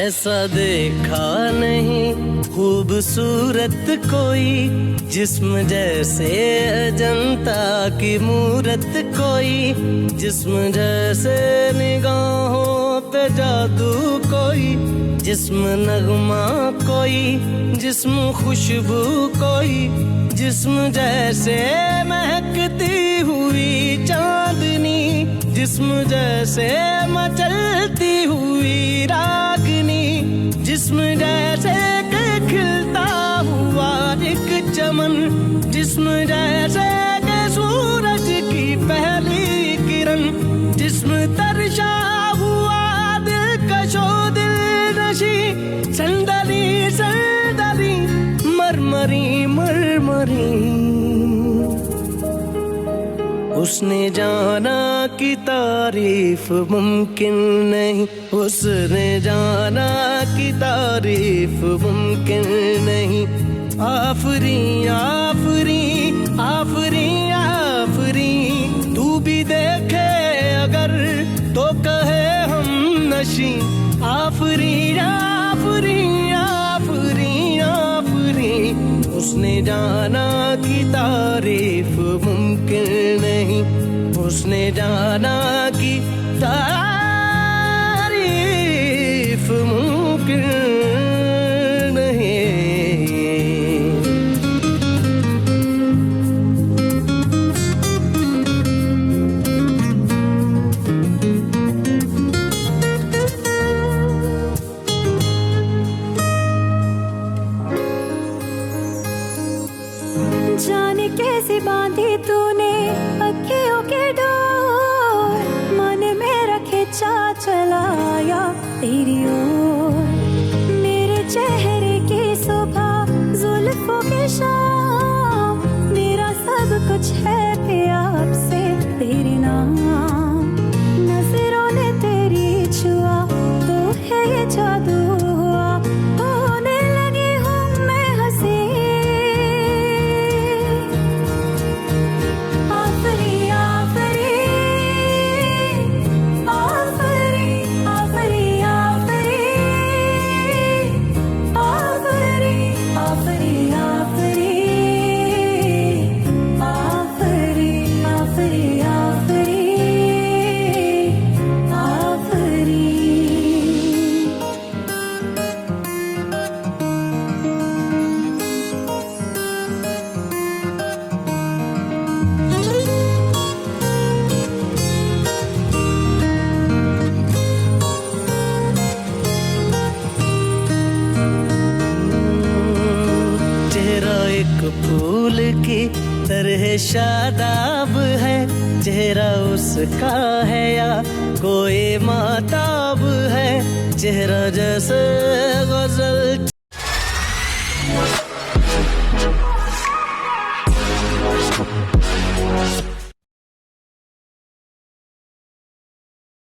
ऐसा देखा नहीं खूबसूरत कोई, जिस्म जैसे अजंता की मूरत कोई, जिस्म जैसे निगाहों पे जादू कोई, जिस्म नगमा कोई, जिस्म खुशबू कोई, जिस्म जैसे महकती हुई चांदनी, जिस्म जैसे मचलती हुई रागनी, जिस्म जैसे के खिलता हुआ एक चमन, जिस्म जैसे के सूरज की पहली किरण, जिस्म तरशा हुआ दिलकशो दिलनशी, संदली संदली मरमरी मरमरी। उसने जाना कि तारीफ मुमकिन नहीं, उसने जाना कि तारीफ मुमकिन नहीं। आफरी आफरी आफरी आफरी, तू भी देखे अगर तो कहे हम नशी। आफरी आफरी आफरी आफरी, उसने जाना कि तारीफ मुमकिन नहीं, उसने जाना कि तारीफ मुमकिन नहीं। जाने कैसे बांधी तूने अखियों के डोर, मन मेरा खिंचा चलाया तेरी ओर। मेरे चेहरे की सुबह जुल्फों की शाम, मेरा सब कुछ है प्यार से तेरे नाम। नजरों ने तेरी छुआ तो है ये जादू हुआ, होने लगी हूँ मैं हंसी। आफरी आफरी आफरी आफरी आफरी आफरी आफरी आफरी आफरी आफरी आफरी आफरी। चेहरा एक फूल की तरह शादाब है, चेहरा उसका है या कोई माताब है। चेहरा जैसे गजल